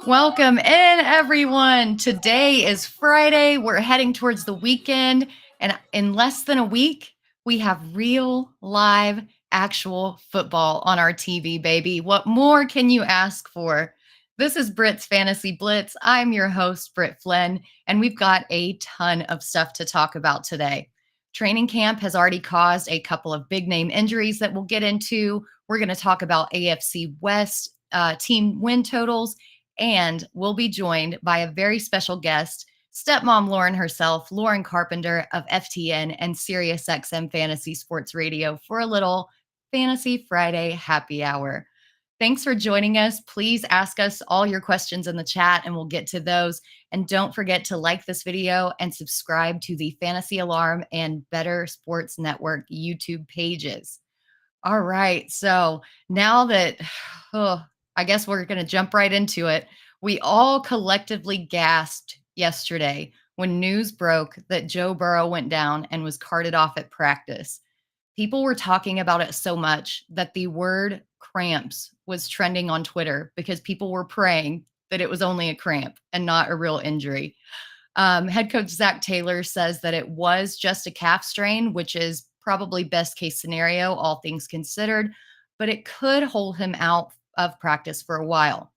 Welcome in, everyone. Today is Friday. We're heading towards the weekend. And in less than a week, we have real, live, actual football on our TV, baby. What more can you ask for? This is Britt's Fantasy Blitz. I'm your host, Britt Flinn, and we've got a ton of stuff to talk about today. Training camp has already caused a couple of big name injuries that we'll get into. We're going to talk about AFC West team win totals. And we'll be joined by a very special guest, stepmom Lauren herself, Lauren Carpenter of FTN and SiriusXM Fantasy Sports Radio for a little Fantasy Friday happy hour. Thanks for joining us. Please ask us all your questions in the chat and we'll get to those. And don't forget to like this video and subscribe to the Fantasy Alarm and Better Sports Network YouTube pages. All right. So now that, I guess we're going to jump right into it. We all collectively gasped yesterday when news broke that Joe Burrow went down and was carted off at practice. People were talking about it so much that the word cramps was trending on Twitter because people were praying that it was only a cramp and not a real injury. Head coach Zach Taylor says that it was just a calf strain, which is probably best case scenario, all things considered, but it could hold him out of practice for a while.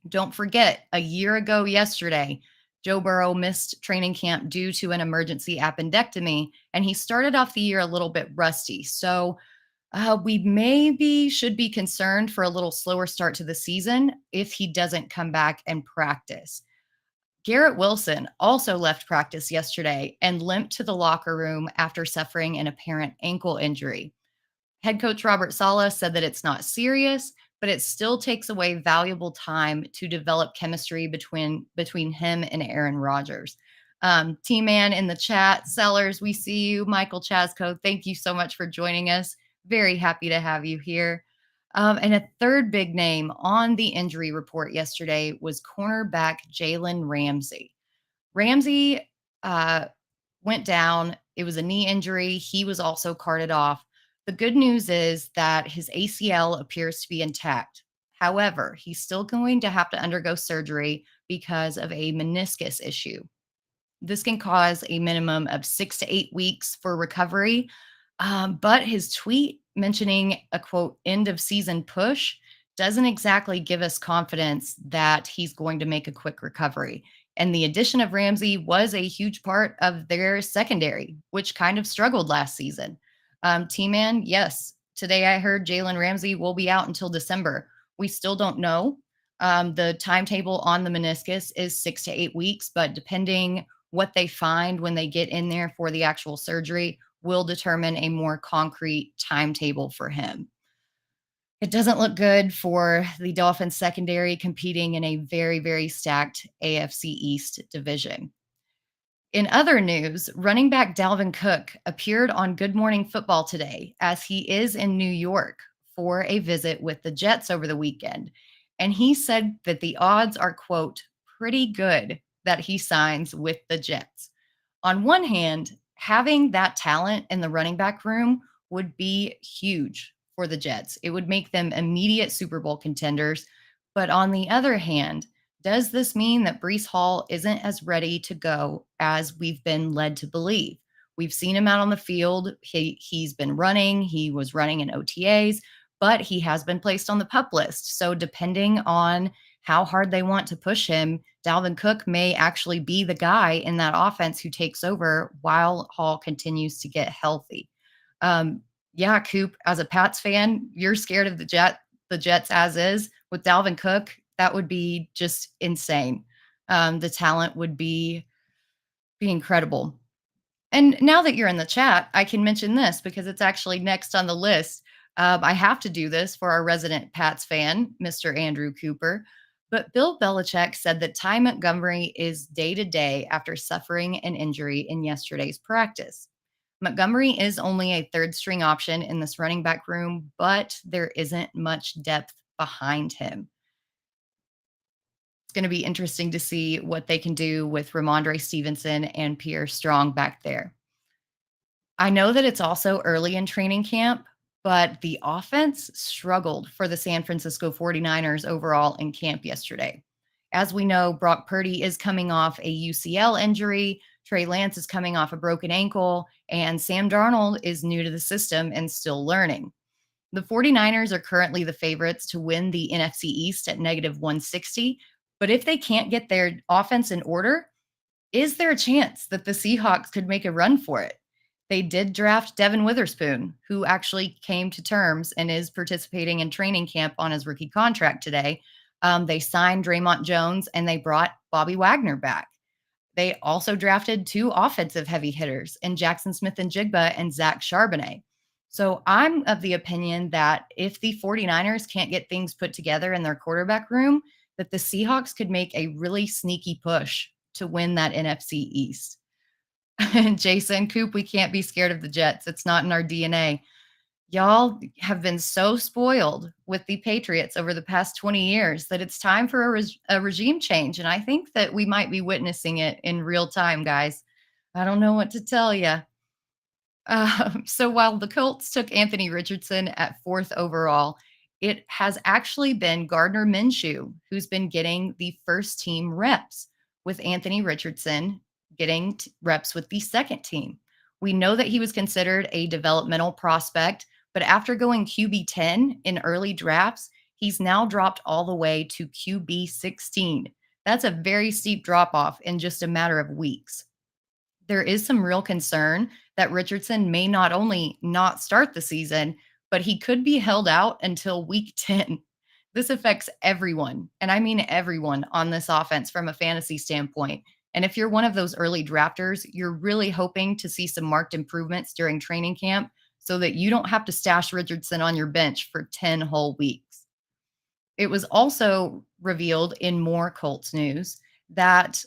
Don't forget, a year ago yesterday, Joe Burrow missed training camp due to an emergency appendectomy, and he started off the year a little bit rusty. So we maybe should be concerned for a little slower start to the season if he doesn't come back and practice. Garrett Wilson also left practice yesterday and limped to the locker room after suffering an apparent ankle injury. Head coach Robert Saleh said that it's not serious, but it still takes away valuable time to develop chemistry between him and Aaron Rodgers. T-Man in the chat, Sellers, we see you. Michael Chasco, thank you so much for joining us. Very happy to have you here. And a third big name on the injury report yesterday was cornerback Jalen Ramsey. Ramsey went down. It was a knee injury. He was also carted off. The good news is that his ACL appears to be intact. However, he's still going to have to undergo surgery because of a meniscus issue. This can cause a minimum of 6 to 8 weeks for recovery. But his tweet mentioning a quote end of season push doesn't exactly give us confidence that he's going to make a quick recovery. And the addition of Ramsey was a huge part of their secondary, which kind of struggled last season. T-Man, yes, today I heard Jalen Ramsey will be out until December. We still don't know. The timetable on the meniscus is 6 to 8 weeks, but depending what they find when they get in there for the actual surgery will determine a more concrete timetable for him. It doesn't look good for the Dolphins secondary competing in a very, very stacked AFC East division. In other news, running back Dalvin Cook appeared on Good Morning Football today as he is in New York for a visit with the Jets over the weekend. And he said that the odds are, quote, pretty good that he signs with the Jets. On one hand, having that talent in the running back room would be huge for the Jets. It would make them immediate Super Bowl contenders. But on the other hand, does this mean that Breece Hall isn't as ready to go as we've been led to believe? We've seen him out on the field. He's been running. He was running in OTAs, but he has been placed on the PUP list. So depending on how hard they want to push him, Dalvin Cook may actually be the guy in that offense who takes over while Hall continues to get healthy. Yeah, Coop, as a Pats fan, you're scared of the Jets as is. With Dalvin Cook, that would be just insane. The talent would be incredible. And now that you're in the chat, I can mention this because it's actually next on the list. I have to do this for our resident Pats fan, Mr. Andrew Cooper. But Bill Belichick said that Ty Montgomery is day-to-day after suffering an injury in yesterday's practice. Montgomery is only a third-string option in this running back room, but there isn't much depth behind him. It's going to be interesting to see what they can do with Ramondre Stevenson and Pierre Strong back there. I know that it's also early in training camp, but the offense struggled for the San Francisco 49ers overall in camp yesterday. As we know, Brock Purdy is coming off a UCL injury, Trey Lance is coming off a broken ankle, and Sam Darnold is new to the system and still learning. The 49ers are currently the favorites to win the NFC East at negative 160, but if they can't get their offense in order, is there a chance that the Seahawks could make a run for it? They did draft Devin Witherspoon, who actually came to terms and is participating in training camp on his rookie contract today. They signed Draymond Jones and they brought Bobby Wagner back. They also drafted two offensive heavy hitters in Jackson Smith and Jigba and Zach Charbonnet. So I'm of the opinion that if the 49ers can't get things put together in their quarterback room, that the Seahawks could make a really sneaky push to win that NFC East. And Jason Coop, we can't be scared of the Jets. It's not in our DNA. Y'all have been so spoiled with the Patriots over the past 20 years that it's time for a regime change. And I think that we might be witnessing it in real time, guys. I don't know what to tell you. So while the Colts took Anthony Richardson at fourth overall, it has actually been Gardner Minshew who's been getting the first team reps, with Anthony Richardson getting reps with the second team. We know that he was considered a developmental prospect, but after going QB 10 in early drafts, he's now dropped all the way to QB 16. That's a very steep drop off in just a matter of weeks. There is some real concern that Richardson may not only not start the season, but he could be held out until week 10. This affects everyone, and I mean everyone on this offense from a fantasy standpoint. And if you're one of those early drafters, you're really hoping to see some marked improvements during training camp so that you don't have to stash Richardson on your bench for 10 whole weeks. It was also revealed in more Colts news that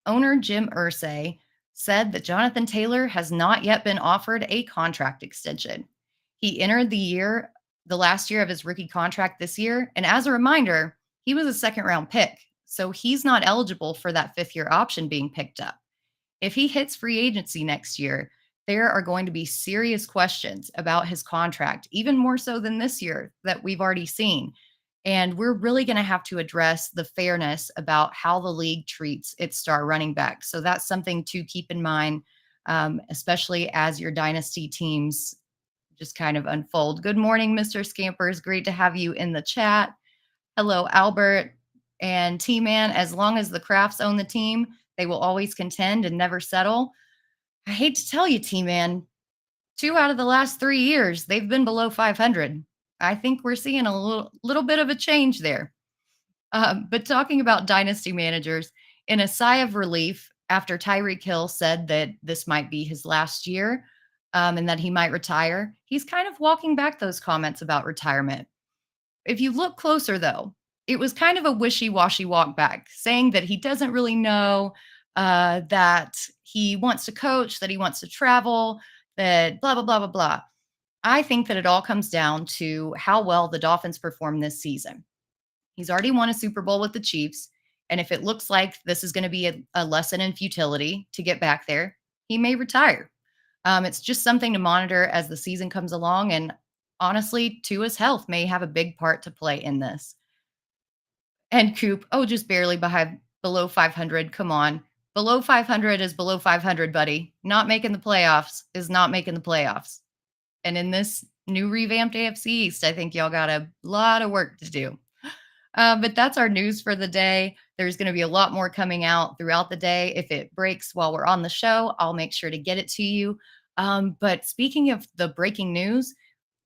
owner Jim Irsay said that Jonathan Taylor has not yet been offered a contract extension. He entered the last year of his rookie contract this year, and as a reminder, he was a second-round pick, so he's not eligible for that fifth-year option being picked up. If he hits free agency next year, there are going to be serious questions about his contract, even more so than this year that we've already seen. And we're really going to have to address the fairness about how the league treats its star running back. So that's something to keep in mind, especially as your dynasty teams just kind of unfold. Good morning, Mr. Scampers. Great to have you in the chat. Hello, Albert and T-Man. As long as the Crafts own the team, they will always contend and never settle. I hate to tell you, T-Man, 2 out of the last 3 years, they've been below 500. I think we're seeing a little bit of a change there. But talking about dynasty managers, in a sigh of relief after Tyreek Hill said that this might be his last year and that he might retire, he's kind of walking back those comments about retirement. If you look closer, though, it was kind of a wishy-washy walk back, saying that he doesn't really know, that he wants to coach, that he wants to travel, that blah, blah, blah, blah, blah. I think that it all comes down to how well the Dolphins perform this season. He's already won a Super Bowl with the Chiefs, and if it looks like this is going to be a lesson in futility to get back there, he may retire. It's just something to monitor as the season comes along, and honestly, Tua's health may have a big part to play in this. And Coop, just barely below 500. Come on. Below 500 is below 500, buddy. Not making the playoffs is not making the playoffs. And in this new revamped AFC East, I think y'all got a lot of work to do. But that's our news for the day. There's going to be a lot more coming out throughout the day. If it breaks while we're on the show, I'll make sure to get it to you. But speaking of the breaking news,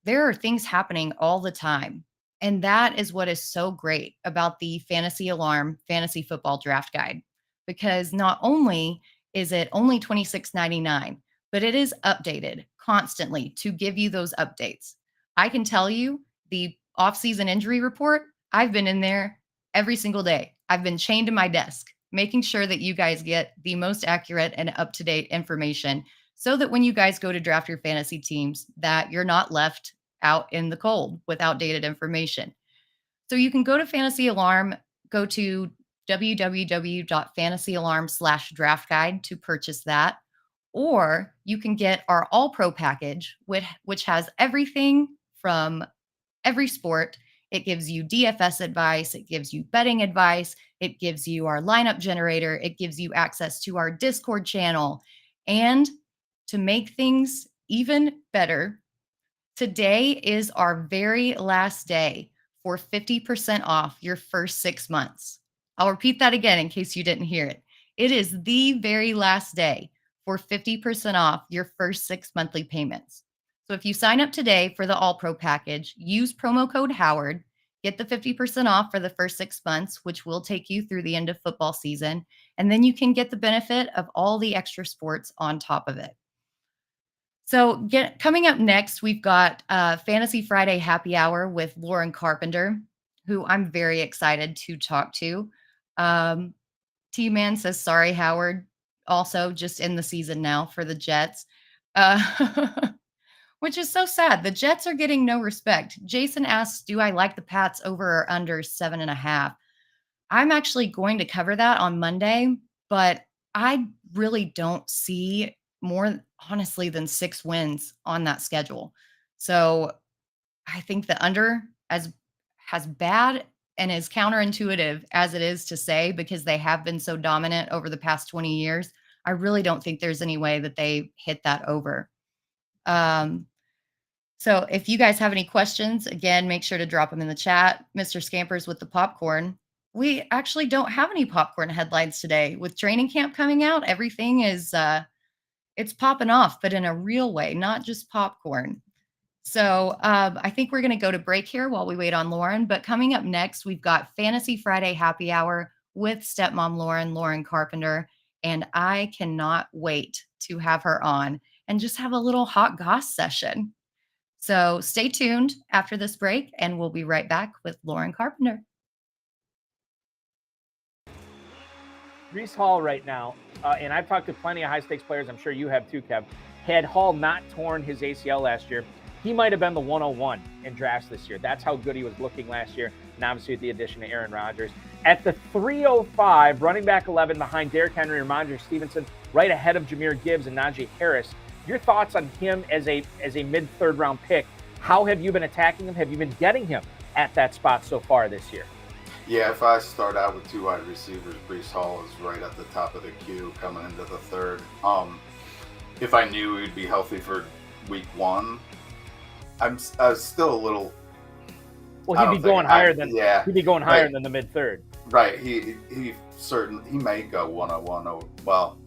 there are things happening all the time. And that is what is so great about the Fantasy Alarm Fantasy Football Draft Guide. Because not only is it only $26.99, but it is updated constantly to give you those updates. I can tell you the off-season injury report, I've been in there every single day. I've been chained to my desk, making sure that you guys get the most accurate and up-to-date information so that when you guys go to draft your fantasy teams, that you're not left out in the cold with outdated information. So you can go to Fantasy Alarm, go to www.fantasyalarm/draft guide to purchase that. Or you can get our All Pro package, which has everything from every sport. It gives you DFS advice, it gives you betting advice, it gives you our lineup generator, it gives you access to our Discord channel. And to make things even better, today is our very last day for 50% off your first 6 months. I'll repeat that again in case you didn't hear it. It is the very last day for 50% off your first 6 monthly payments. So if you sign up today for the All Pro package, use promo code Howard, get the 50% off for the first 6 months, which will take you through the end of football season. And then you can get the benefit of all the extra sports on top of it. So coming up next, we've got Fantasy Friday Happy Hour with Lauren Carpenter, who I'm very excited to talk to. T-Man says, sorry, Howard. Also, just in the season now for the Jets, which is so sad. The Jets are getting no respect. Jason asks, do I like the Pats over or under 7.5? I'm actually going to cover that on Monday, but I really don't see more, honestly, than 6 wins on that schedule. So I think the under, as bad and as counterintuitive as it is to say, because they have been so dominant over the past 20 years, I really don't think there's any way that they hit that over. So if you guys have any questions, again, make sure to drop them in the chat. Mr. Scampers with the popcorn. We actually don't have any popcorn headlines today. With training camp coming out, everything is it's popping off, but in a real way, not just popcorn. So I think we're going to go to break here while we wait on Lauren. But coming up next, we've got Fantasy Friday Happy Hour with stepmom Lauren Carpenter. And I cannot wait to have her on and just have a little hot goss session. So stay tuned after this break, and we'll be right back with Lauren Carpenter. Breece Hall right now, and I've talked to plenty of high-stakes players, I'm sure you have too, Kev. Had Hall not torn his ACL last year, he might have been the 101 in drafts this year. That's how good he was looking last year, and obviously with the addition of Aaron Rodgers. At the 305, running back 11 behind Derrick Henry and Ramondre Stevenson, right ahead of Jahmyr Gibbs and Najee Harris. Your thoughts on him as a mid-third round pick? How have you been attacking him? Have you been getting him at that spot so far this year? Yeah, if I start out with 2 wide receivers, Breece Hall is right at the top of the queue coming into the third. If I knew he'd be healthy for week 1, I'm still a little. Well, he'd be going higher than the mid third. Right. He may go 101 or well,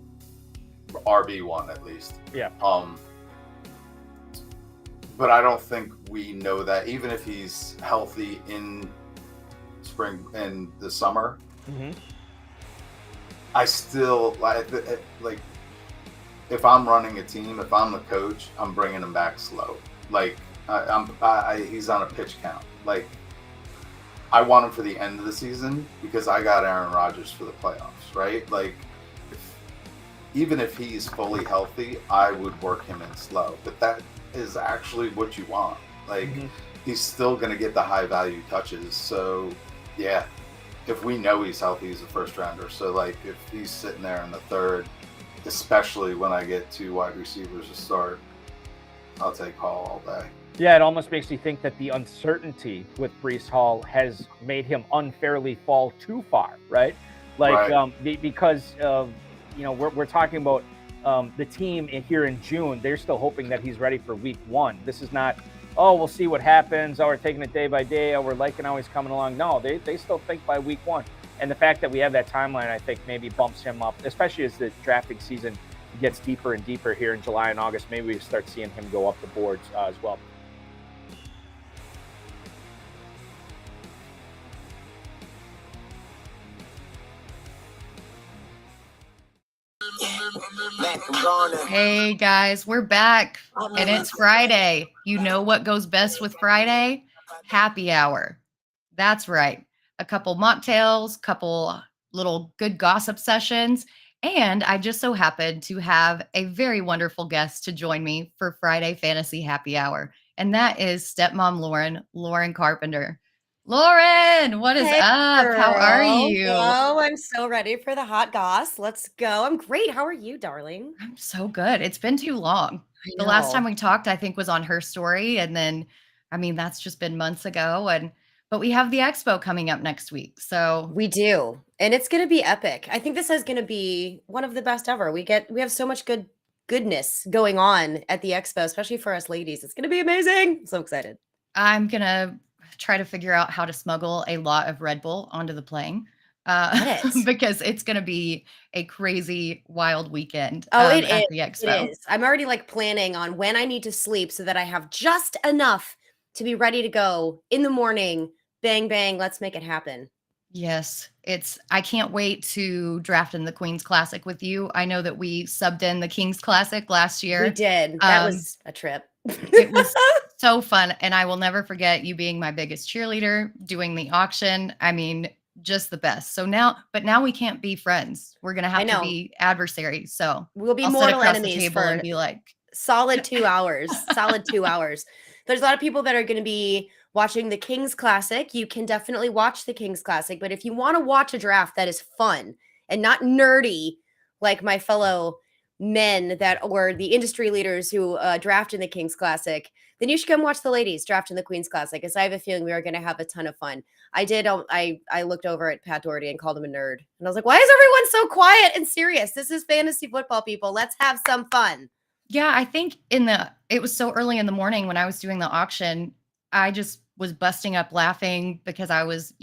RB1 at least. Yeah. But I don't think we know that even if he's healthy in spring and the summer, I still like if I'm running a team, if I'm the coach, I'm bringing him back slow. Like he's on a pitch count. Like I want him for the end of the season because I got Aaron Rodgers for the playoffs, right? Like even if he's fully healthy, I would work him in slow. But that is actually what you want. Like he's still going to get the high value touches. So yeah, if we know he's healthy, he's a first rounder. So like if he's sitting there in the third, especially when I get 2 wide receivers to start, I'll take Hall all day. Yeah, it almost makes me think that the uncertainty with Breece Hall has made him unfairly fall too far, right? Like because we're talking about the team here in June. They're still hoping that he's ready for week 1. This is not, oh, we'll see what happens. Oh, we're taking it day by day. Oh, we're liking how he's coming along. No, they still think by week 1. And the fact that we have that timeline, I think, maybe bumps him up, especially as the drafting season gets deeper and deeper here in July and August. Maybe we start seeing him go up the boards as well. Hey guys, we're back and it's Friday. You know what goes best with Friday? Happy hour. That's right. A couple mocktails, couple little good gossip sessions, and I just so happened to have a very wonderful guest to join me for Friday Fantasy Happy Hour, and that is stepmom Lauren Carpenter. Lauren, what is up? Girl. How are you? Oh, I'm so ready for the hot goss. Let's go. I'm great. How are you, darling? I'm so good. It's been too long. The last time we talked, I think, was on her story, and then I mean, that's just been months ago. But we have the expo coming up next week. So We do. And it's going to be epic. I think this is going to be one of the best ever. We have so much goodness going on at the expo, especially for us ladies. It's going to be amazing. I'm so excited. I'm going to try to figure out how to smuggle a lot of Red Bull onto the plane. Because it's going to be a crazy, wild weekend at the expo. It is. I'm already like planning on when I need to sleep so that I have just enough to be ready to go in the morning. Bang, bang. Let's make it happen. Yes, I can't wait to draft in the Queen's Classic with you. I know that we subbed in the King's Classic last year. We did. That was a trip. It was so fun. And I will never forget you being my biggest cheerleader, doing the auction. I mean, just the best. So now we can't be friends. We're going to have to be adversaries. So we'll be I'll mortal sit across enemies the table for and be like solid 2 hours. Solid 2 hours. There's a lot of people that are going to be watching the King's Classic. You can definitely watch the King's Classic, but if you want to watch a draft that is fun and not nerdy like my fellow men that were the industry leaders who draft in the King's Classic, then you should come watch the ladies draft in the Queen's Classic, because I have a feeling we are going to have a ton of fun. I did. I looked over at Pat Doherty and called him a nerd, and I was like, "Why is everyone so quiet and serious? This is fantasy football, people. Let's have some fun." Yeah, I think it was so early in the morning when I was doing the auction, I just was busting up laughing because I was,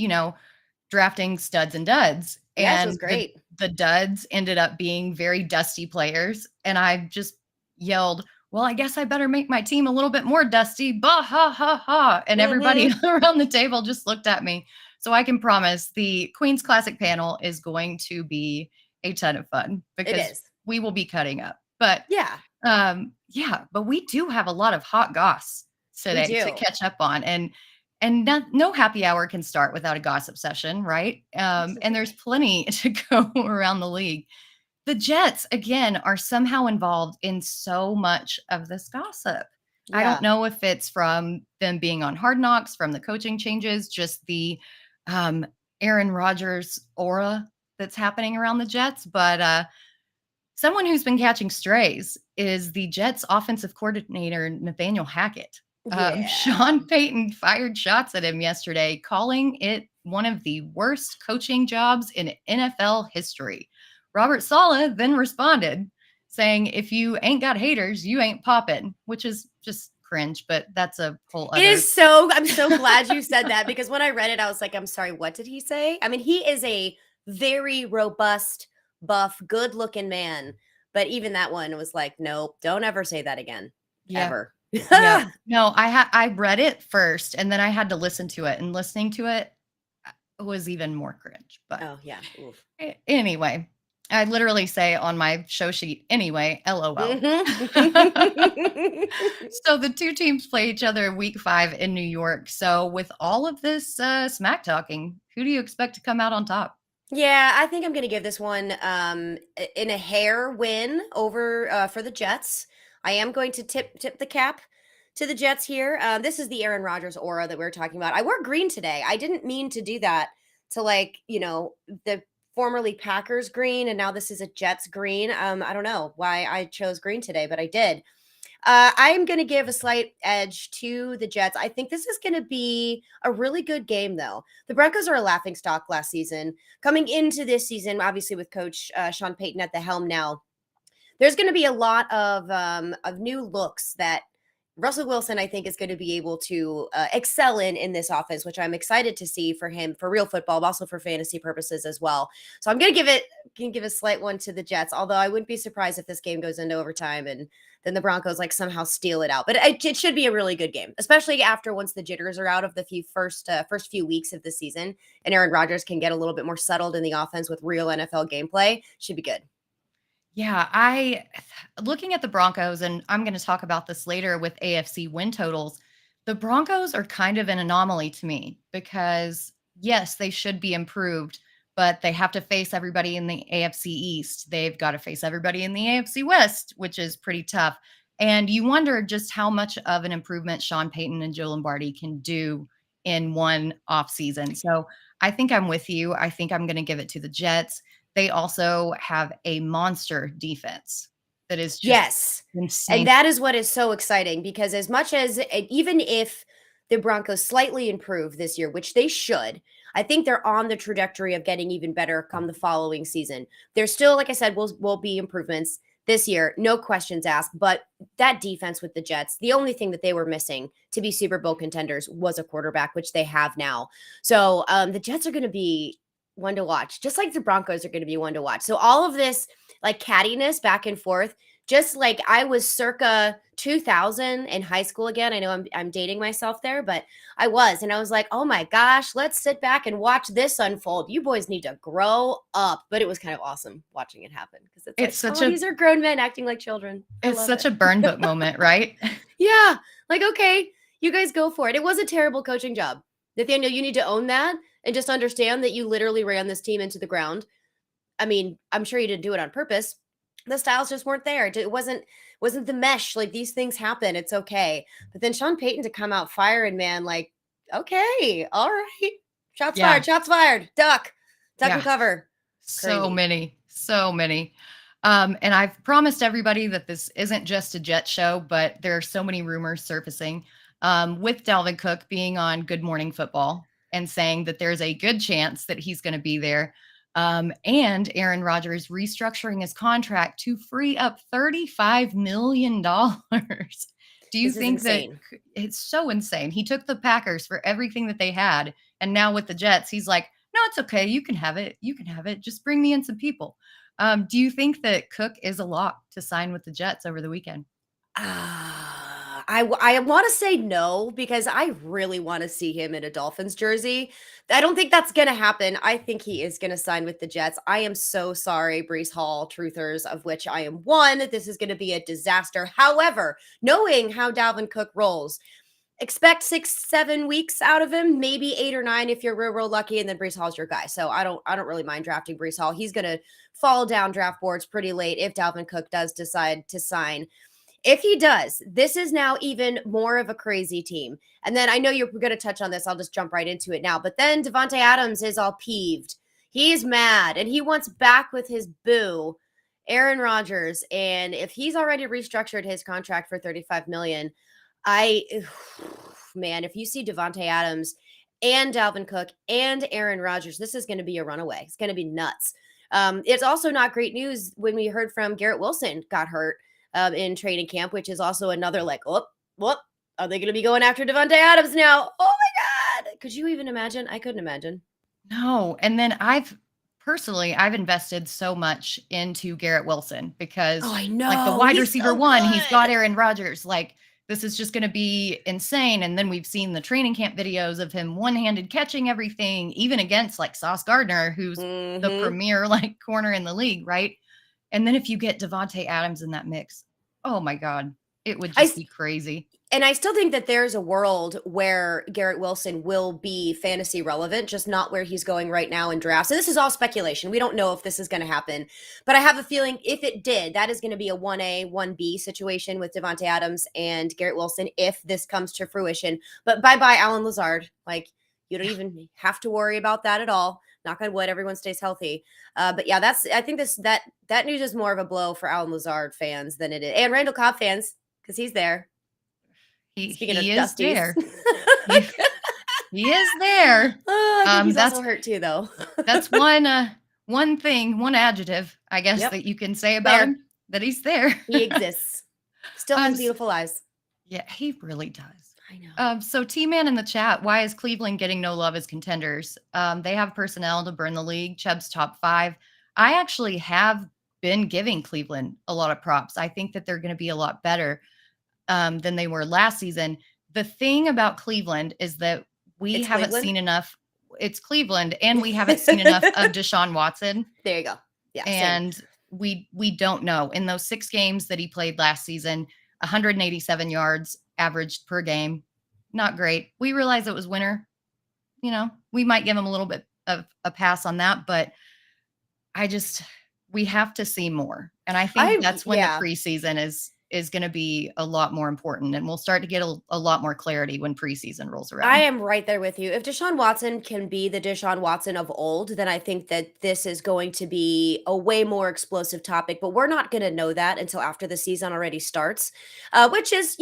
drafting studs and duds. Yeah, and it was great. The duds ended up being very dusty players. And I just yelled, well, I guess I better make my team a little bit more dusty. Bah, ha, ha, ha. And everybody around the table just looked at me. So I can promise the Queen's Classic panel is going to be a ton of fun because we will be cutting up. But but we do have a lot of hot goss today to catch up on. And no happy hour can start without a gossip session, right? And there's plenty to go around the league. The Jets, again, are somehow involved in so much of this gossip. Yeah. I don't know if it's from them being on Hard Knocks, from the coaching changes, just the Aaron Rodgers aura that's happening around the Jets. But someone who's been catching strays is the Jets offensive coordinator, Nathaniel Hackett. Sean Payton fired shots at him yesterday, calling it one of the worst coaching jobs in NFL history. Robert Saleh then responded, saying, if you ain't got haters, you ain't poppin', which is just cringe, but that's a whole other. I'm so glad you said that, because when I read it, I was like, I'm sorry, what did he say? I mean, he is a very robust, buff, good-looking man, but even that one was like, nope, don't ever say that again, ever. Yeah. No, I read it first, and then I had to listen to it, and listening to it was even more cringe. But anyway, I literally say on my show sheet, anyway, LOL. So the two teams play each other in week 5 in New York. So with all of this smack talking, who do you expect to come out on top? Yeah, I think I'm going to give this one in a hair win over for the Jets. I am going to tip the cap to the Jets here. This is the Aaron Rodgers aura that we were talking about. I wore green today. I didn't mean to do that to the formerly Packers green, and now this is a Jets green. I don't know why I chose green today, but I did. I'm going to give a slight edge to the Jets. I think this is going to be a really good game, though. The Broncos are a laughingstock last season. Coming into this season, obviously with Coach Sean Payton at the helm now, there's going to be a lot of new looks that Russell Wilson, I think, is going to be able to excel in this offense, which I'm excited to see for him for real football, but also for fantasy purposes as well. So I'm going to give a slight one to the Jets, although I wouldn't be surprised if this game goes into overtime and then the Broncos somehow steal it out. But it should be a really good game, especially after once the jitters are out of the first few weeks of the season and Aaron Rodgers can get a little bit more settled in the offense with real NFL gameplay. Should be good. Yeah, looking at the Broncos, and I'm going to talk about this later with AFC win totals, the Broncos are kind of an anomaly to me because, yes, they should be improved, but they have to face everybody in the AFC East. They've got to face everybody in the AFC West, which is pretty tough. And you wonder just how much of an improvement Sean Payton and Joe Lombardi can do in one offseason. So I think I'm with you. I think I'm going to give it to the Jets. They also have a monster defense that is just insane. And that is what is so exciting, because as much as even if the Broncos slightly improve this year, which they should, I think they're on the trajectory of getting even better come the following season. There's still, like I said, will be improvements this year, no questions asked. But that defense with the Jets, the only thing that they were missing to be Super Bowl contenders was a quarterback, which they have now. So the Jets are going to be one to watch, just like the Broncos are going to be one to watch. So all of this like cattiness back and forth, just like I was circa 2000 in high school again. I know I'm dating myself there, but I was. And I was like, oh my gosh, let's sit back and watch this unfold. You boys need to grow up. But it was kind of awesome watching it happen because it's like, such these are grown men acting like children. It's such a burn book moment, right? Yeah. Like, okay, you guys go for it. It was a terrible coaching job. Nathaniel, you need to own that and just understand that you literally ran this team into the ground. I mean, I'm sure you didn't do it on purpose. The styles just weren't there. It wasn't the mesh. Like these things happen. It's okay. But then Sean Payton to come out firing, man, like, okay, all right. Shots fired. Duck and cover. So many. And I've promised everybody that this isn't just a Jet show, but there are so many rumors surfacing with Dalvin Cook being on Good Morning Football and saying that there's a good chance that he's going to be there. And Aaron Rodgers restructuring his contract to free up $35 million. Do you think that it's so insane? He took the Packers for everything that they had. And now with the Jets, he's like, no, it's okay. You can have it. Just bring me in some people. Do you think that Cook is a lock to sign with the Jets over the weekend? I want to say no, because I really want to see him in a Dolphins jersey. I don't think that's going to happen. I think he is going to sign with the Jets. I am so sorry, Breece Hall truthers, of which I am one. This is going to be a disaster. However, knowing how Dalvin Cook rolls, expect 6-7 weeks out of him, maybe 8 or 9 if you're real lucky, and then Breece Hall's your guy. So I don't really mind drafting Breece Hall. He's going to fall down draft boards pretty late if Dalvin Cook does decide to sign. If he does, this is now even more of a crazy team. And then I know you're going to touch on this. I'll just jump right into it now. But then Davante Adams is all peeved. He's mad, and he wants back with his boo, Aaron Rodgers. And if he's already restructured his contract for $35 million, man, if you see Davante Adams and Dalvin Cook and Aaron Rodgers, this is going to be a runaway. It's going to be nuts. It's also not great news when we heard from Garrett Wilson got hurt in training camp, which is also another like, are they going to be going after Davante Adams now? Oh my God. Could you even imagine? I couldn't imagine. No. And then I've invested so much into Garrett Wilson because I know, like the wide receiver so one, good. He's got Aaron Rodgers. Like this is just going to be insane. And then we've seen the training camp videos of him one-handed catching everything, even against like Sauce Gardner, who's the premier like corner in the league. Right. And then if you get Davante Adams in that mix, oh my God, it would just be crazy. And I still think that there's a world where Garrett Wilson will be fantasy relevant, just not where he's going right now in drafts. So this is all speculation. We don't know if this is going to happen. But I have a feeling if it did, that is going to be a 1A, 1B situation with Davante Adams and Garrett Wilson if this comes to fruition. But bye-bye, Alan Lazard. Like, you don't even have to worry about that at all. Knock on wood, everyone stays healthy. But yeah, I think that news is more of a blow for Alan Lazard fans than it is. And Randall Cobb fans, because he's there. Speaking of is there. he is there. Oh, I think he's also hurt too, though. That's one adjective, I guess, that you can say about him, that he's there. He exists. Still has beautiful eyes. Yeah, he really does. I know. So T-Man in the chat, why is Cleveland getting no love as contenders? They have personnel to burn the league. Chubb's top 5. I actually have been giving Cleveland a lot of props. I think that they're going to be a lot better than they were last season. The thing about Cleveland is that we haven't seen enough. It's Cleveland, and we haven't seen enough of Deshaun Watson. There you go. Yeah. And we don't know. In those 6 games that he played last season, 187 yards averaged per game. Not great. We realize it was winter. You know, we might give him a little bit of a pass on that, but we have to see more. And I think that's when the preseason is going to be a lot more important, and we'll start to get a lot more clarity when preseason rolls around. I am right there with you. If Deshaun Watson can be the Deshaun Watson of old, then I think that this is going to be a way more explosive topic, but we're not going to know that until after the season already starts, which is,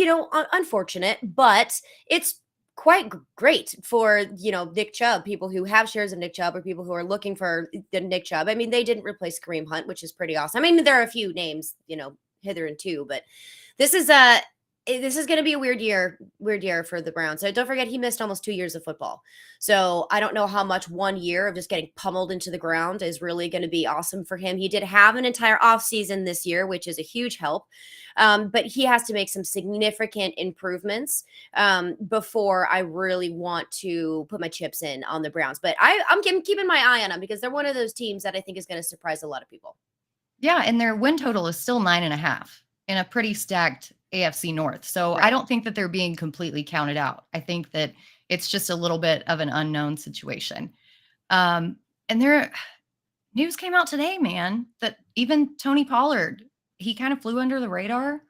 unfortunate, but it's quite great for, Nick Chubb, people who have shares of Nick Chubb or people who are looking for the Nick Chubb. I mean, they didn't replace Kareem Hunt, which is pretty awesome. I mean, there are a few names, hither and to, but this is going to be a weird year for the Browns. So don't forget, he missed almost 2 years of football. So I don't know how much 1 year of just getting pummeled into the ground is really going to be awesome for him. He did have an entire offseason this year, which is a huge help. But he has to make some significant improvements before I really want to put my chips in on the Browns. But I'm keeping my eye on them because they're one of those teams that I think is going to surprise a lot of people. Yeah, and their win total is still 9.5 in a pretty stacked AFC North. So Right. I don't think that they're being completely counted out. I think that it's just a little bit of an unknown situation. And there news came out today, man, that even Tony Pollard, he kind of flew under the radar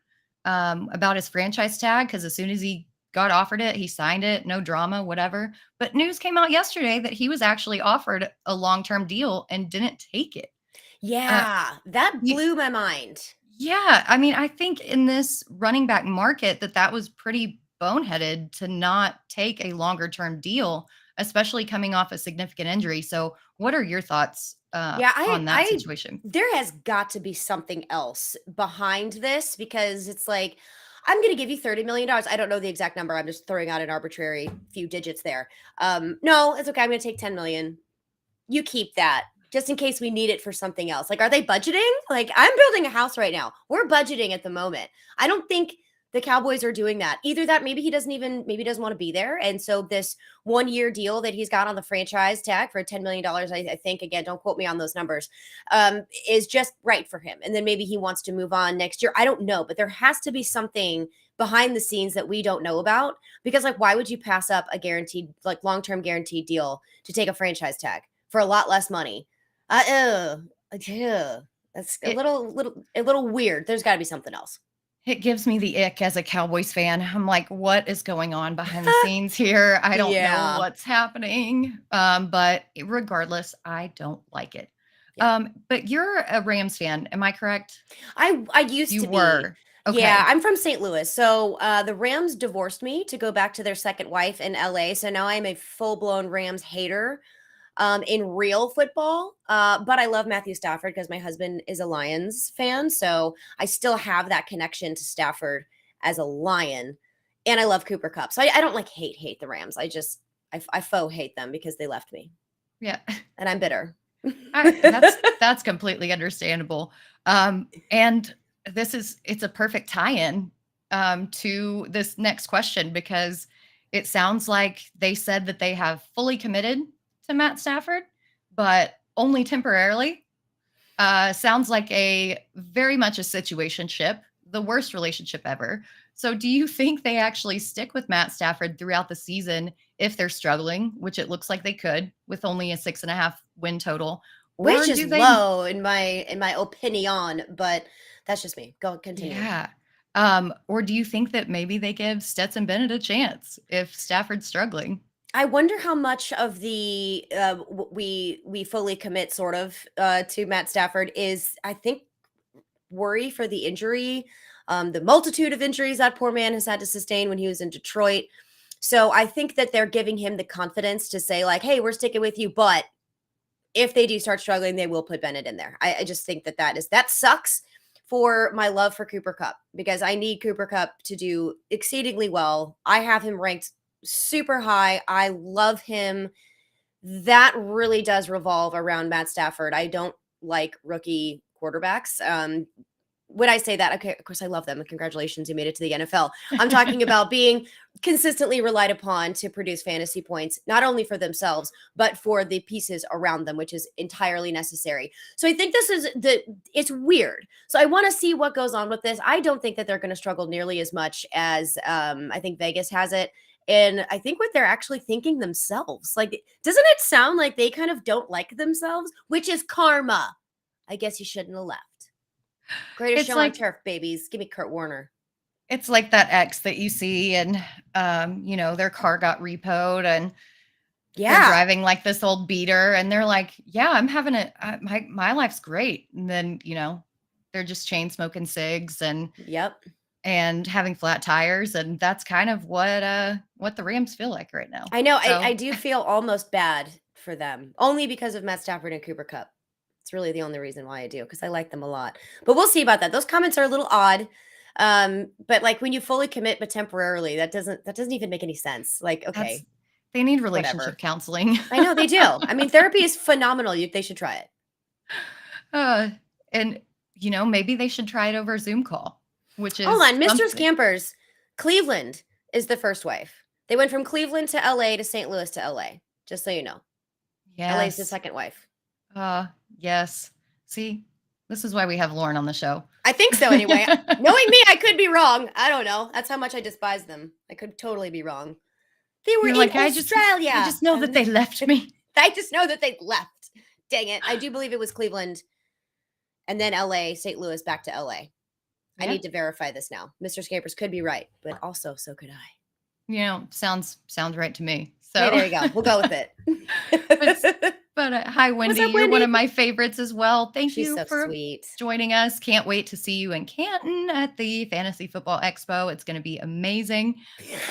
about his franchise tag because as soon as he got offered it, he signed it, no drama, whatever. But news came out yesterday that he was actually offered a long-term deal and didn't take it. Yeah, that blew my mind. Yeah, I mean, I think in this running back market that was pretty boneheaded to not take a longer term deal, especially coming off a significant injury. So, what are your thoughts on that situation? There has got to be something else behind this because it's like, I'm going to give you $30 million. I don't know the exact number. I'm just throwing out an arbitrary few digits there. No, it's okay. I'm going to take 10 million. You keep that. Just in case we need it for something else. Like, are they budgeting? Like, I'm building a house right now. We're budgeting at the moment. I don't think the Cowboys are doing that. Either that, maybe he doesn't want to be there. And so this 1 year deal that he's got on the franchise tag for $10 million, I think, again, don't quote me on those numbers, is just right for him. And then maybe he wants to move on next year. I don't know, but there has to be something behind the scenes that we don't know about because, like, why would you pass up a guaranteed, like, long-term guaranteed deal to take a franchise tag for a lot less money? That's a little weird. There's got to be something else. It gives me the ick as a Cowboys fan. I'm like, what is going on behind the scenes here? I don't know what's happening. But regardless, I don't like it. Yeah. But you're a Rams fan, am I correct? I used to be. Were. Okay. Yeah, I'm from St. Louis. So the Rams divorced me to go back to their second wife in LA. So now I'm a full-blown Rams hater. In real football. But I love Matthew Stafford because my husband is a Lions fan. So I still have that connection to Stafford as a Lion. And I love Cooper Kupp. So I don't like hate the Rams. I faux hate them because they left me. Yeah. And I'm bitter. That's completely understandable. And it's a perfect tie-in to this next question because it sounds like they said that they have fully committed to Matt Stafford, but only temporarily. Sounds like very much a situationship, the worst relationship ever. So do you think they actually stick with Matt Stafford throughout the season if they're struggling, which it looks like they could with only a 6.5 win total? Which is low in my opinion, but that's just me. Go continue. Yeah. Or do you think that maybe they give Stetson Bennett a chance if Stafford's struggling? I wonder how much of the we fully commit sort of to Matt Stafford is, I think, worry for the injury, the multitude of injuries that poor man has had to sustain when he was in Detroit. So I think that they're giving him the confidence to say, like, hey, we're sticking with you, but if they do start struggling, they will put Bennett in there. I just think that sucks for my love for Cooper Kupp because I need Cooper Kupp to do exceedingly well. I have him ranked super high. I love him. That really does revolve around Matt Stafford. I don't like rookie quarterbacks. When I say that, okay, of course I love them. Congratulations, you made it to the NFL. I'm talking about being consistently relied upon to produce fantasy points, not only for themselves, but for the pieces around them, which is entirely necessary. So I think it's weird. So I want to see what goes on with this. I don't think that they're going to struggle nearly as much as I think Vegas has it. And I think what they're actually thinking themselves, like, doesn't it sound like they kind of don't like themselves, which is karma? I guess you shouldn't have left. Greatest show on turf, babies. Give me Kurt Warner. It's like that ex that you see and, their car got repoed and they're driving like this old beater and they're like, yeah, I'm having my life's great. And then, they're just chain smoking cigs and and having flat tires, and that's kind of what the Rams feel like right now. I know. So I do feel almost bad for them, only because of Matt Stafford and Cooper Kupp. It's really the only reason why I do, because I like them a lot. But we'll see about that. Those comments are a little odd. But like when you fully commit but temporarily, that doesn't even make any sense. Like, okay, they need relationship counseling. I know they do. I mean, therapy is phenomenal. They should try it. And maybe they should try it over a Zoom call, which is hold on, Mr. something. Scampers. Cleveland is the first wife. They went from Cleveland to LA to St. Louis to LA. Just so you know. Yes. LA is the second wife. Yes. See, this is why we have Lauren on the show. I think so anyway. Knowing me, I could be wrong. I don't know. That's how much I despise them. I could totally be wrong. They were in Australia. I just know that they left me. I just know that they left. Dang it. I do believe it was Cleveland and then LA, St. Louis, back to LA. I need to verify this now. Mr. Scampers could be right, but also so could I. Sounds right to me. So hey, there you go. We'll go with it. But hi, Wendy. You're one of my favorites as well. Thank She's you so for sweet. joining us. Can't wait to see you in Canton at the Fantasy Football Expo. It's going to be amazing.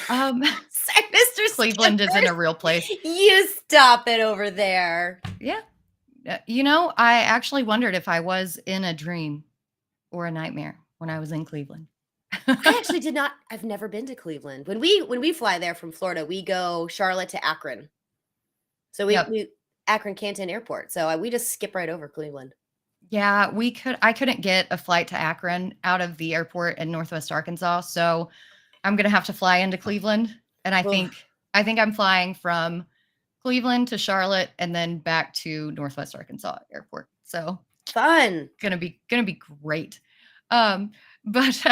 Mr. Cleveland is in a real place. You stop it over there. Yeah. I actually wondered if I was in a dream or a nightmare when I was in Cleveland. I actually did not. I've never been to Cleveland. When we fly there from Florida, we go Charlotte to Akron. So we Akron Canton Airport. So we just skip right over Cleveland. Yeah, I couldn't get a flight to Akron out of the airport in Northwest Arkansas. So I'm going to have to fly into Cleveland. And I think I'm flying from Cleveland to Charlotte and then back to Northwest Arkansas Airport. So fun. Gonna be great. But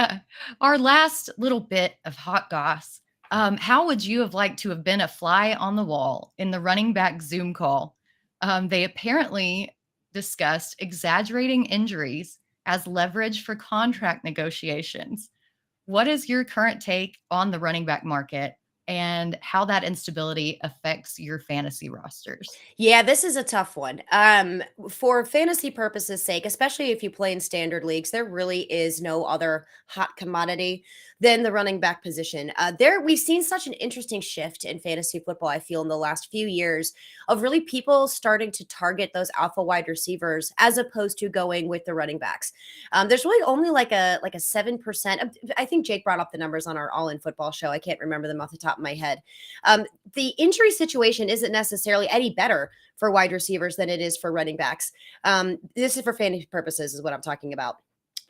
our last little bit of hot goss. How would you have liked to have been a fly on the wall in the running back Zoom call? They apparently discussed exaggerating injuries as leverage for contract negotiations. What is your current take on the running back market and how that instability affects your fantasy rosters? Yeah, this is a tough one. For fantasy purposes' sake, especially if you play in standard leagues, there really is no other hot commodity than the running back position. We've seen such an interesting shift in fantasy football, I feel, in the last few years of really people starting to target those alpha wide receivers as opposed to going with the running backs. There's really only like a 7%. I think Jake brought up the numbers on our All In Football show. I can't remember them off the top of my head. The injury situation isn't necessarily any better for wide receivers than it is for running backs. This is for fantasy purposes is what I'm talking about.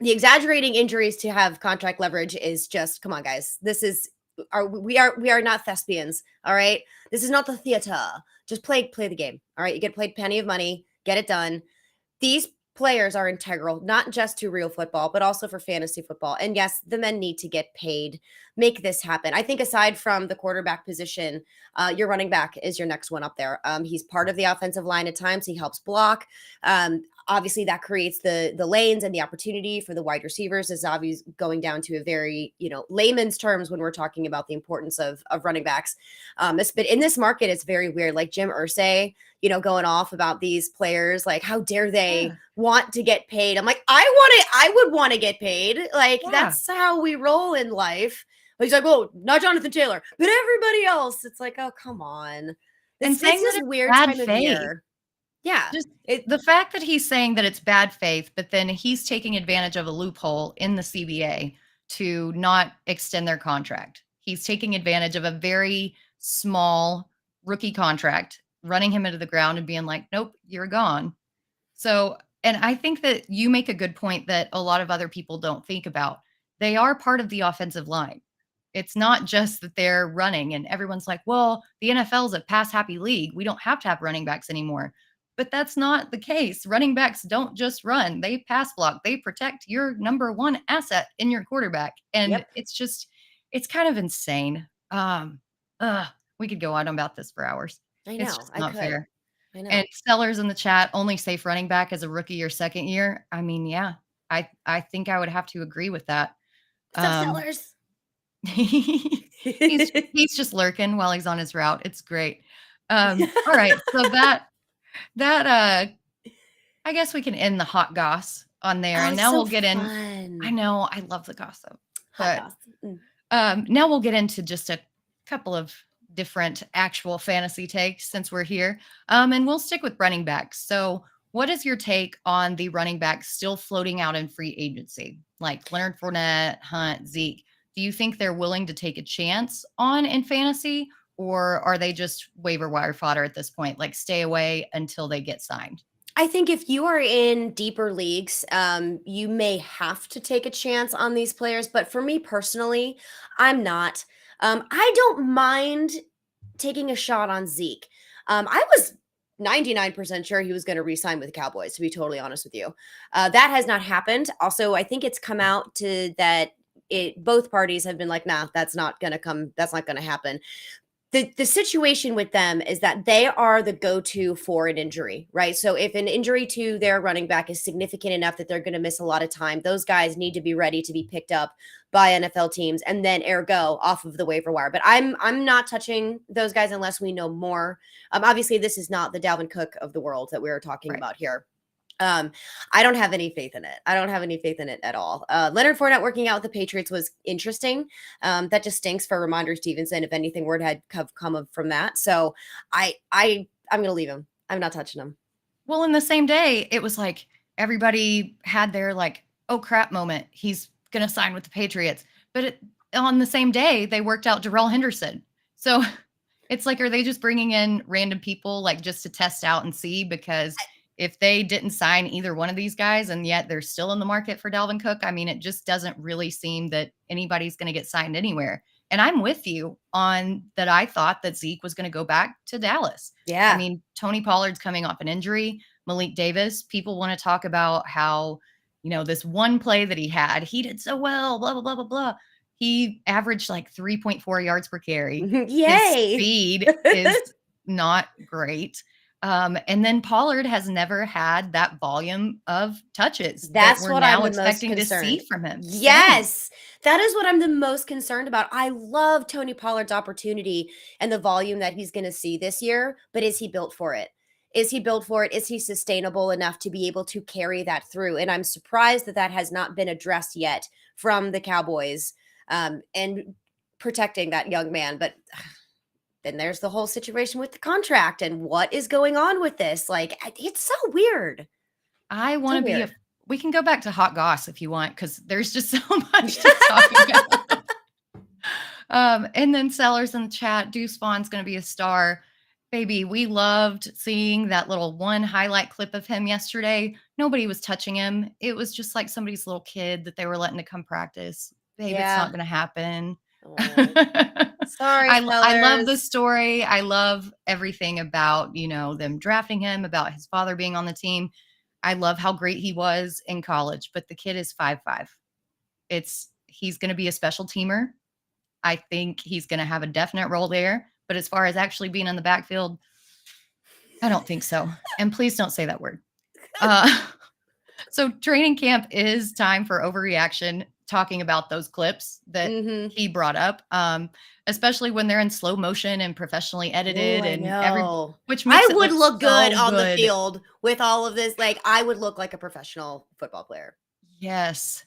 The exaggerating injuries to have contract leverage is just, come on, guys. We are not thespians. All right. This is not the theater. Just play the game. All right. You get paid plenty of money, get it done. These players are integral, not just to real football, but also for fantasy football. And yes, the men need to get paid. Make this happen. I think aside from the quarterback position, your running back is your next one up there. He's part of the offensive line at times. He helps block. Obviously, that creates the lanes and the opportunity for the wide receivers is obviously going down to a very, layman's terms when we're talking about the importance of running backs. But in this market, it's very weird. Like Jim Irsay, going off about these players, like how dare they want to get paid? I'm like, I would want to get paid. Like that's how we roll in life. He's like, well, not Jonathan Taylor, but everybody else. It's like, oh, come on. This is a weird time of year. Yeah. The fact that he's saying that it's bad faith, but then he's taking advantage of a loophole in the CBA to not extend their contract. He's taking advantage of a very small rookie contract, running him into the ground and being like, nope, you're gone. So, and I think that you make a good point that a lot of other people don't think about. They are part of the offensive line. It's not just that they're running and everyone's like, well, the NFL is a pass happy league. We don't have to have running backs anymore. But that's not the case. Running backs don't just run. They pass block. They protect your number one asset in your quarterback. And it's kind of insane. We could go on about this for hours. I know. It's just not fair. I know. And Sellers in the chat, only safe running back as a rookie or second year. I mean, yeah, I think I would have to agree with that. Sellers. he's just lurking while he's on his route. It's great. All right. So that I guess we can end the hot goss on there. And now we'll get in. I know. I love the gossip. But now we'll get into just a couple of different actual fantasy takes since we're here. And we'll stick with running backs. So what is your take on the running backs still floating out in free agency? Like Leonard Fournette, Hunt, Zeke. Do you think they're willing to take a chance on in fantasy? Or are they just waiver wire fodder at this point? Like stay away until they get signed? I think if you are in deeper leagues, you may have to take a chance on these players. But for me personally, I'm not. I don't mind taking a shot on Zeke. I was 99% sure he was going to re-sign with the Cowboys, to be totally honest with you. That has not happened. Also, I think it's come out to that both parties have been like, nah, that's not going to come. That's not going to happen. The situation with them is that they are the go-to for an injury, right? So if an injury to their running back is significant enough that they're going to miss a lot of time, those guys need to be ready to be picked up by NFL teams and then ergo off of the waiver wire. But I'm not touching those guys unless we know more. Obviously, this is not the Dalvin Cook of the world that we're talking about here. I don't have any faith in it. I don't have any faith in it at all. Leonard Fournette working out with the Patriots was interesting. That just stinks for Ramondre Stevenson if anything word had come from that. So I'm going to leave him. I'm not touching him. Well, in the same day, it was like everybody had their like, oh crap moment. He's going to sign with the Patriots. But on the same day, they worked out Darrell Henderson. So it's like, are they just bringing in random people like just to test out and see? Because if they didn't sign either one of these guys and yet they're still in the market for Dalvin Cook, I mean, it just doesn't really seem that anybody's going to get signed anywhere. And I'm with you on that. I thought that Zeke was going to go back to Dallas. Yeah. I mean, Tony Pollard's coming off an injury. Malik Davis, people want to talk about how, this one play that he did so well, blah, blah, blah, blah, blah. He averaged like 3.4 yards per carry. Yay. His speed is not great. And then Pollard has never had that volume of touches. That's that we're what now I'm expecting to see from him. Yes, that is what I'm the most concerned about. I love Tony Pollard's opportunity and the volume that he's going to see this year, but is he built for it? Is he built for it? Is he sustainable enough to be able to carry that through? And I'm surprised that has not been addressed yet from the Cowboys and protecting that young man. But then there's the whole situation with the contract and what is going on with this. Like, it's so weird. I want to be we can go back to hot goss if you want, because there's just so much to talk about. And then Sellers in the chat, Deuce Vaughn's going to be a star. Baby, we loved seeing that little one highlight clip of him yesterday. Nobody was touching him. It was just like somebody's little kid that they were letting to come practice. Babe, It's not going to happen. Sorry, I love the story. I love everything about, them drafting him, about his father being on the team. I love how great he was in college, but the kid is 5'5". He's going to be a special teamer. I think he's going to have a definite role there. But as far as actually being in the backfield, I don't think so. And please don't say that word. So training camp is time for overreaction, talking about those clips that he brought up, especially when they're in slow motion and professionally edited. Which makes I would look good so on good. The field with all of this. Like, I would look like a professional football player. Yes.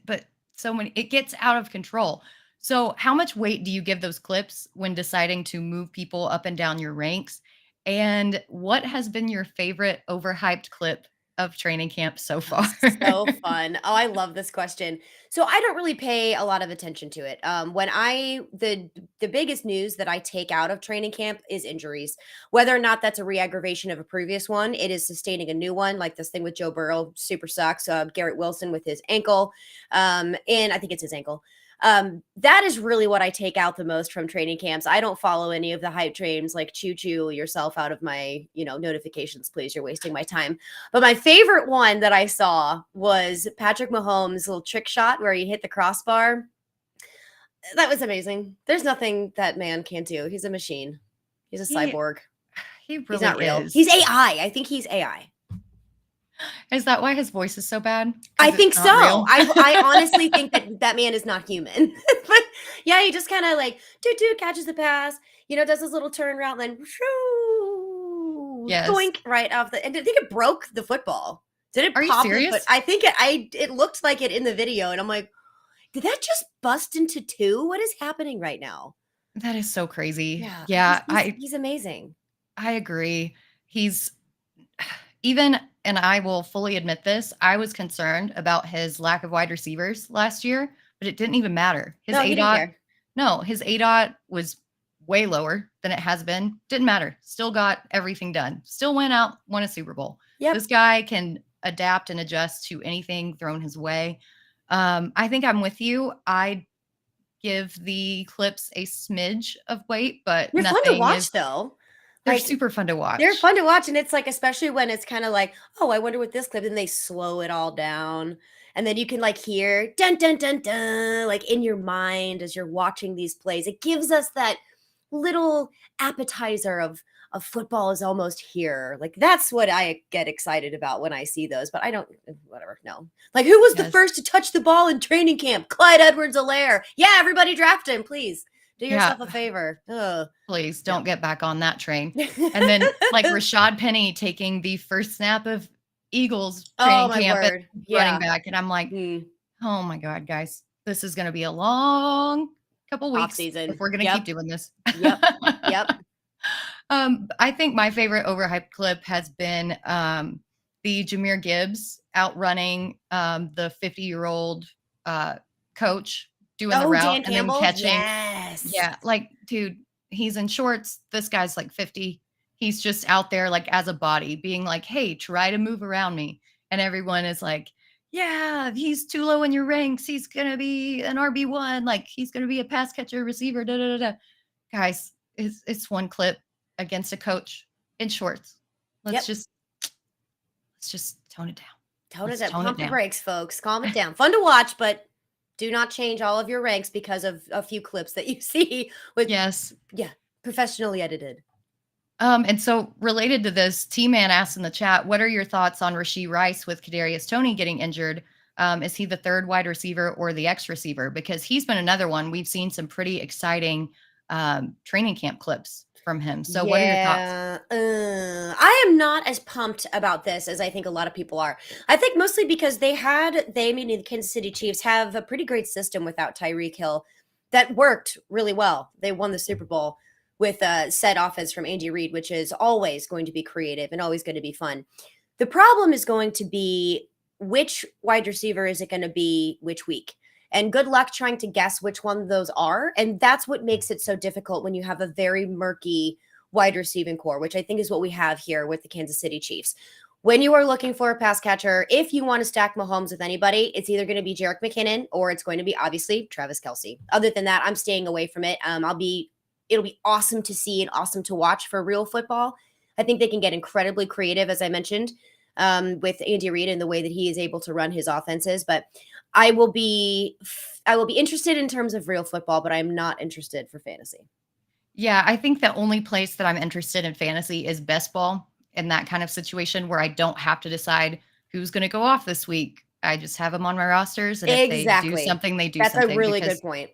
But so many, it gets out of control. So how much weight do you give those clips when deciding to move people up and down your ranks? And what has been your favorite overhyped clip of training camp so far? So fun. Oh, I love this question. So I don't really pay a lot of attention to it. The biggest news that I take out of training camp is injuries. Whether or not that's a re-aggravation of a previous one, it is sustaining a new one, like this thing with Joe Burrow, super sucks. Garrett Wilson with his ankle. And I think it's his ankle. That is really what I take out the most from training camps. I don't follow any of the hype trains, like choo yourself out of my, notifications, please. You're wasting my time. But my favorite one that I saw was Patrick Mahomes' little trick shot where he hit the crossbar. That was amazing. There's nothing that man can't do. He's a machine. He's a cyborg. He really He's not real. is. He's AI. I think he's AI. Is that why his voice is so bad? I think so. I honestly think that man is not human. But yeah, he just kind of like catches the pass, does his little turn route, then boink right off and I think it broke the football. Did it? Are pop you serious? I think it looked like it in the video, and I'm like, Did that just bust into 2? What is happening right now? That is so crazy. Yeah. Yeah, He's amazing. I agree. He's even, and I will fully admit this, I was concerned about his lack of wide receivers last year, but it didn't even matter. His No, he didn't ADOT, care. no, his ADOT was way lower than it has been. Didn't matter. Still got everything done. Still went out, won a Super Bowl. Yep. This guy can adapt and adjust to anything thrown his way. I think I'm with you. I give the clips a smidge of weight, but They're fun to nothing watch, is. though. They're Like, super fun to watch. they're fun to watch, and it's like, especially when it's kind of like, oh, I wonder what this clip, and they slow it all down, and then you can like hear dun dun dun dun, like in your mind as you're watching these plays. It gives us that little appetizer of football is almost here. Like that's what I get excited about when I see those. But I don't, whatever. No, like who was the Yes. first to touch the ball in training camp? Clyde Edwards-Helaire. Yeah, everybody draft him, please. Do yourself a favor. Ugh. Please don't get back on that train. And then like Rashad Penny taking the first snap of Eagles training camp at running back. And I'm like, oh my God, guys, this is going to be a long couple weeks Off-season. if we're going to keep doing this. Yep. Yep. I think my favorite overhyped clip has been the Jahmyr Gibbs outrunning the 50-year-old coach doing the route Dan and Campbell? then catching. Yes. Yeah, like, dude, he's in shorts. This guy's like 50. He's just out there like as a body being like, hey, try to move around me. And everyone is like, yeah, he's too low in your ranks. He's going to be an RB1. Like he's going to be a pass catcher receiver. Da, da, da, da. Guys, it's one clip against a coach in shorts. Let's just tone it down. Tone it Let's down. tone it Pump the down. brakes, folks. Calm it down. Fun to watch, but do not change all of your ranks because of a few clips that you see with Yes. professionally edited. And so related to this, T-Man asked in the chat, what are your thoughts on Rashee Rice with Kadarius Toney getting injured? Is he the third wide receiver or the X receiver? Because he's been another one. We've seen some pretty exciting training camp clips from him. So what are your thoughts? I am not as pumped about this as I think a lot of people are. I think mostly because meaning the Kansas City Chiefs, have a pretty great system without Tyreek Hill that worked really well. They won the Super Bowl with a set offense from Andy Reid, which is always going to be creative and always going to be fun. The problem is going to be which wide receiver is it going to be which week? And good luck trying to guess which one of those are. And that's what makes it so difficult when you have a very murky wide receiving core, which I think is what we have here with the Kansas City Chiefs. When you are looking for a pass catcher, if you want to stack Mahomes with anybody, it's either going to be Jerick McKinnon or it's going to be obviously Travis Kelce. Other than that, I'm staying away from it. It'll be awesome to see and awesome to watch for real football. I think they can get incredibly creative, as I mentioned, with Andy Reid and the way that he is able to run his offenses. But I will be interested in terms of real football, but I'm not interested for fantasy. Yeah, I think the only place that I'm interested in fantasy is best ball, in that kind of situation where I don't have to decide who's going to go off this week. I just have them on my rosters, and if they do something, they do something. That's a really good point.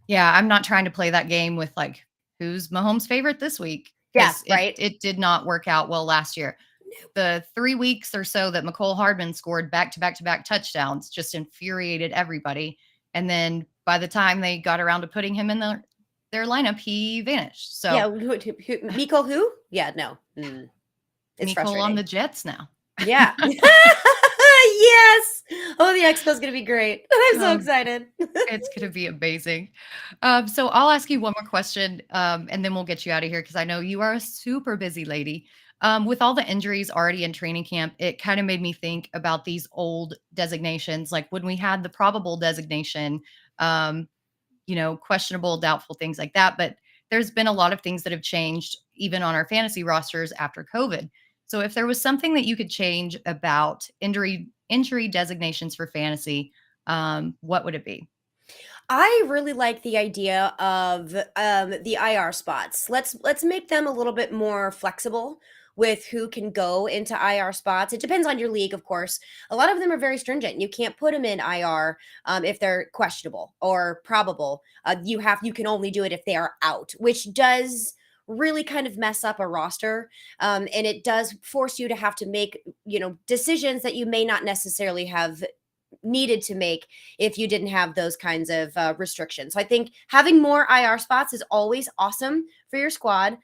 Yeah, I'm not trying to play that game with like, who's Mahomes' favorite this week? Yeah, right. It did not work out well last year. The 3 weeks or so that McCole Hardman scored back-to-back touchdowns just infuriated everybody. And then by the time they got around to putting him in their lineup, he vanished. So yeah, Mecole who? Yeah, no. It's Mecole on the Jets now. Yeah. Yes. Oh, the Expo's going to be great. I'm so excited. It's going to be amazing. So I'll ask you one more question, and then we'll get you out of here because I know you are a super busy lady. With all the injuries already in training camp, it kind of made me think about these old designations, like when we had the probable designation, questionable, doubtful, things like that. But there's been a lot of things that have changed even on our fantasy rosters after COVID. So if there was something that you could change about injury designations for fantasy, what would it be? I really like the idea of the IR spots. Let's make them a little bit more flexible with who can go into IR spots. It depends on your league, of course. A lot of them are very stringent. You can't put them in IR if they're questionable or probable. You can only do it if they are out, which does really kind of mess up a roster. And it does force you to have to make, decisions that you may not necessarily have needed to make if you didn't have those kinds of restrictions. So I think having more IR spots is always awesome for your squad.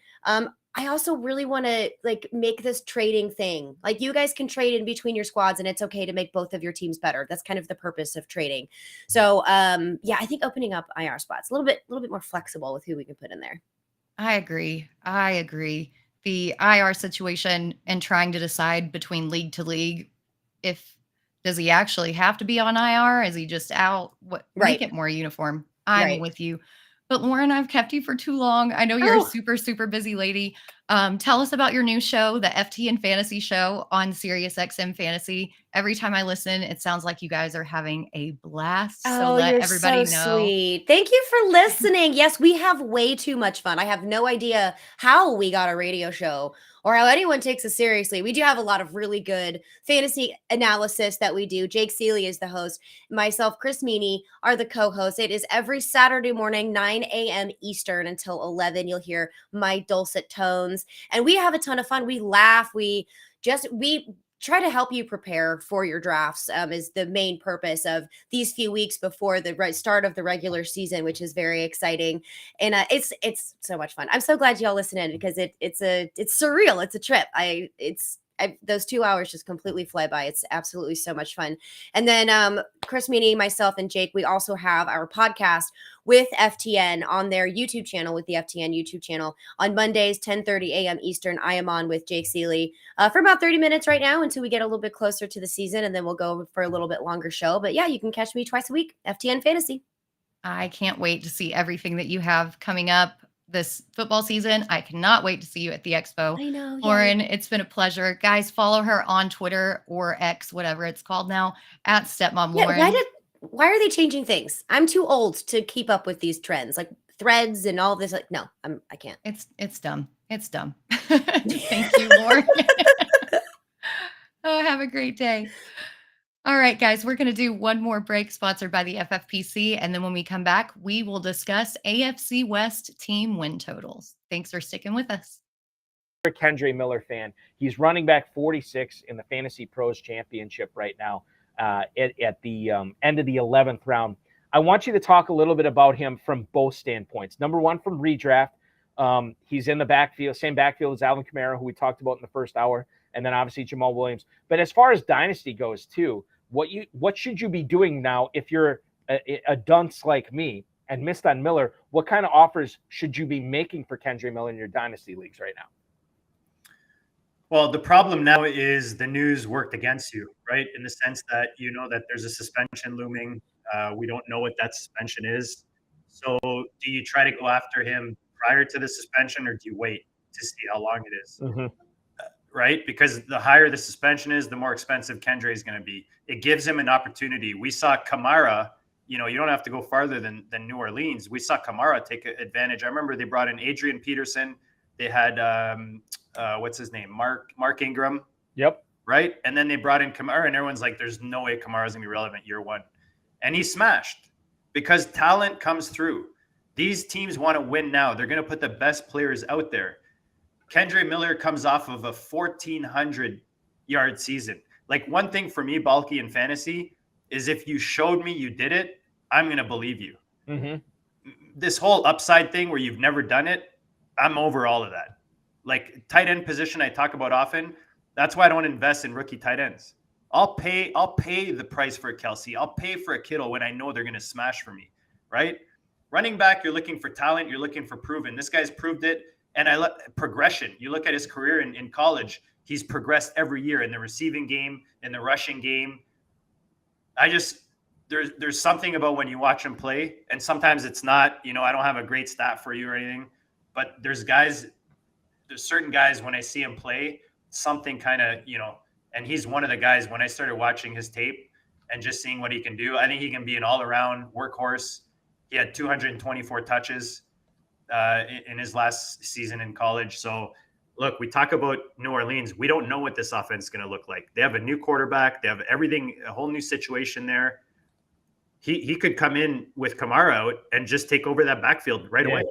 I also really want to like make this trading thing. Like you guys can trade in between your squads and it's okay to make both of your teams better. That's kind of the purpose of trading. So yeah, I think opening up IR spots a little bit more flexible with who we can put in there. I agree. The IR situation and trying to decide between league to league, does he actually have to be on IR? Is he just out? Make it more uniform. I'm with you. But Lauren, I've kept you for too long. I know you're a super, super busy lady. Tell us about your new show, the FTN Fantasy Show on SiriusXM Fantasy. Every time I listen, it sounds like you guys are having a blast. So let everybody know. Sweet. Thank you for listening. Yes, we have way too much fun. I have no idea how we got a radio show or how anyone takes us seriously. We do have a lot of really good fantasy analysis that we do. Jake Seeley is the host. Myself, Chris Meany, are the co-hosts. It is every Saturday morning, 9 a.m. Eastern until 11. You'll hear my dulcet tones. And we have a ton of fun. We laugh. We try to help you prepare for your drafts is the main purpose of these few weeks before the start of the regular season, which is very exciting. And it's so much fun. I'm so glad y'all listen in because it's surreal. It's a trip. Those 2 hours just completely fly by. It's absolutely so much fun. And then Chris Meany, myself, and Jake, we also have our podcast with FTN on their YouTube channel, with the FTN YouTube channel on Mondays, 10:30 a.m. Eastern. I am on with Jake Seeley for about 30 minutes right now until we get a little bit closer to the season, and then we'll go for a little bit longer show. But yeah, you can catch me twice a week, FTN Fantasy. I can't wait to see everything that you have coming up this football season. I cannot wait to see you at the expo. I know. Lauren, it's been a pleasure. Guys, follow her on Twitter or X, whatever it's called now, at Stepmom Lauren. Why are they changing things? I'm too old to keep up with these trends, like threads and all this. Like, no, I can't. It's dumb. It's dumb. Thank you, Lauren. Oh, have a great day. All right, guys, we're going to do one more break sponsored by the FFPC. And then when we come back, we will discuss AFC West team win totals. Thanks for sticking with us. Kendre Miller fan. He's running back 46 in the Fantasy Pros Championship right now at the end of the 11th round. I want you to talk a little bit about him from both standpoints. Number one, from redraft. He's in the backfield, same backfield as Alvin Kamara, who we talked about in the first hour, and then obviously Jamal Williams. But as far as dynasty goes too, what should you be doing now if you're a dunce like me and missed on Miller? What kind of offers should you be making for Kendre Miller in your dynasty leagues right now? Well, the problem now is the news worked against you, right? In the sense that you know that there's a suspension looming. We don't know what that suspension is. So do you try to go after him prior to the suspension, or do you wait to see how long it is? Mm-hmm. Right? Because the higher the suspension is, the more expensive Kendre is going to be. It gives him an opportunity. We saw Kamara, you don't have to go farther than New Orleans. We saw Kamara take advantage. I remember they brought in Adrian Peterson. They had, what's his name? Mark Ingram. Yep. Right? And then they brought in Kamara, and everyone's like, there's no way Kamara's going to be relevant year one. And he smashed because talent comes through. These teams want to win now. They're going to put the best players out there. Kendre Miller comes off of a 1,400-yard season. Like, one thing for me, bulky in fantasy, is if you showed me you did it, I'm going to believe you. Mm-hmm. This whole upside thing where you've never done it, I'm over all of that. Like, tight end position I talk about often, that's why I don't invest in rookie tight ends. I'll pay the price for a Kelsey. I'll pay for a Kittle when I know they're going to smash for me, right? Running back, you're looking for talent. You're looking for proven. This guy's proved it. And progression. You look at his career in college, he's progressed every year in the receiving game, in the rushing game. There's something about when you watch him play, and sometimes it's not, I don't have a great stat for you or anything, but there's certain guys when I see him play, something kind of, and he's one of the guys when I started watching his tape and just seeing what he can do. I think he can be an all-around workhorse. He had 224 touches in his last season in college. So look, we talk about New Orleans. We don't know what this offense is going to look like. They have a new quarterback. They have everything, a whole new situation there. He could come in with Kamara out and just take over that backfield right away.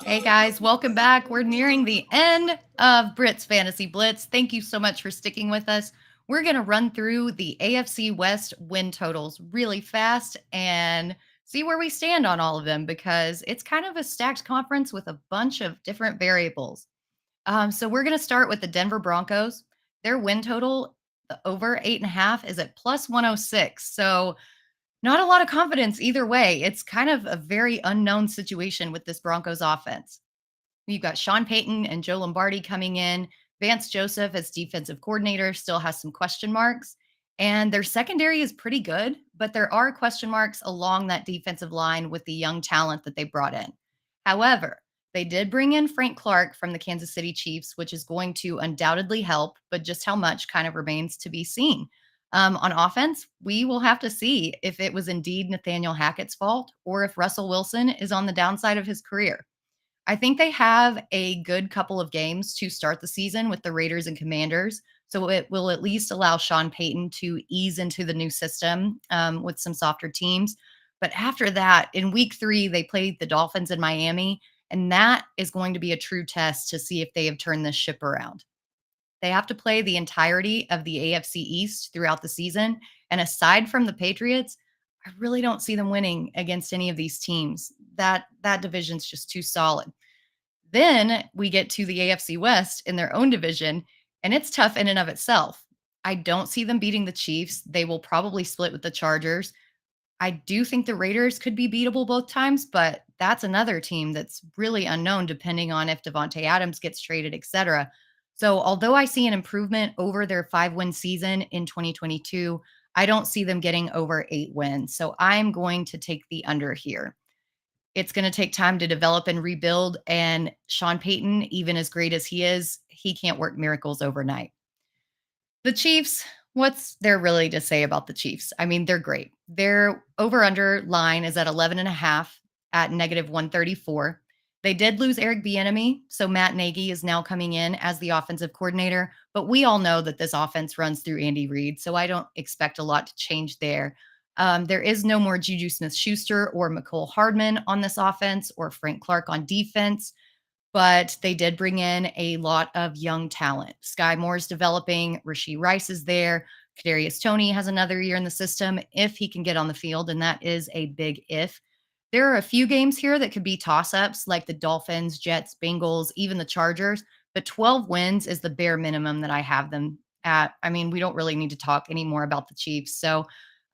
Hey guys, welcome back. We're nearing the end of Britt's Fantasy Blitz. Thank you so much for sticking with us. We're going to run through the AFC West win totals really fast and see where we stand on all of them, because it's kind of a stacked conference with a bunch of different variables. So we're going to start with the Denver Broncos. Their win total, the over 8.5, is at plus 106. So not a lot of confidence either way. It's kind of a very unknown situation with this Broncos offense. You've got Sean Payton and Joe Lombardi coming in. Vance Joseph as defensive coordinator still has some question marks. And their secondary is pretty good, but there are question marks along that defensive line with the young talent that they brought in. However, they did bring in Frank Clark from the Kansas City Chiefs, which is going to undoubtedly help, but just how much kind of remains to be seen. On offense, we will have to see if it was indeed Nathaniel Hackett's fault or if Russell Wilson is on the downside of his career. I think they have a good couple of games to start the season with the Raiders and Commanders. So it will at least allow Sean Payton to ease into the new system with some softer teams. But after that, in week 3, they played the Dolphins in Miami. And that is going to be a true test to see if they have turned this ship around. They have to play the entirety of the AFC East throughout the season. And aside from the Patriots, I really don't see them winning against any of these teams. That division's just too solid. Then we get to the AFC West in their own division, and it's tough in and of itself. I don't see them beating the Chiefs. They will probably split with the Chargers. I do think the Raiders could be beatable both times, but that's another team that's really unknown depending on if Devontae Adams gets traded, etc. So although I see an improvement over their 5-win season in 2022, I don't see them getting over 8 wins. So I'm going to take the under here. It's going to take time to develop and rebuild. And Sean Payton, even as great as he is, he can't work miracles overnight. The Chiefs, what's there really to say about the Chiefs? I mean, they're great. Their over-under line is at 11.5 at negative 134. They did lose Eric Bieniemy, so Matt Nagy is now coming in as the offensive coordinator. But we all know that this offense runs through Andy Reid, so I don't expect a lot to change there. There is no more Juju Smith-Schuster or McCole Hardman on this offense or Frank Clark on defense, but they did bring in a lot of young talent. Sky Moore's developing. Rashee Rice is there. Kadarius Toney has another year in the system if he can get on the field, and that is a big if. There are a few games here that could be toss-ups, like the Dolphins, Jets, Bengals, even the Chargers, but 12 wins is the bare minimum that I have them at. I mean, we don't really need to talk anymore about the Chiefs, so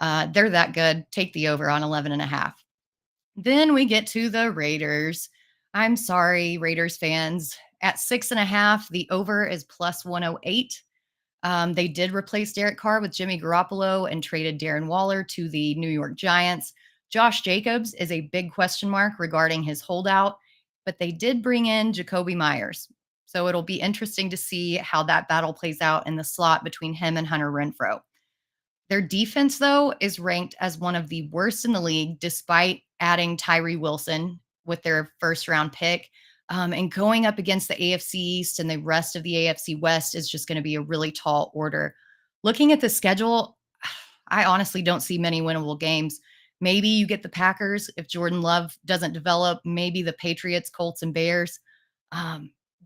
they're that good. Take the over on 11.5. Then we get to the Raiders. I'm sorry, Raiders fans. At 6.5, the over is plus 108. They did replace Derek Carr with Jimmy Garoppolo and traded Darren Waller to the New York Giants. Josh Jacobs is a big question mark regarding his holdout, but they did bring in Jacoby Myers. So it'll be interesting to see how that battle plays out in the slot between him and Hunter Renfrow. Their defense, though, is ranked as one of the worst in the league, despite adding Tyree Wilson with their first-round pick. And going up against the AFC East and the rest of the AFC West is just going to be a really tall order. Looking at the schedule, I honestly don't see many winnable games. Maybe you get the Packers if Jordan Love doesn't develop. Maybe the Patriots, Colts, and Bears.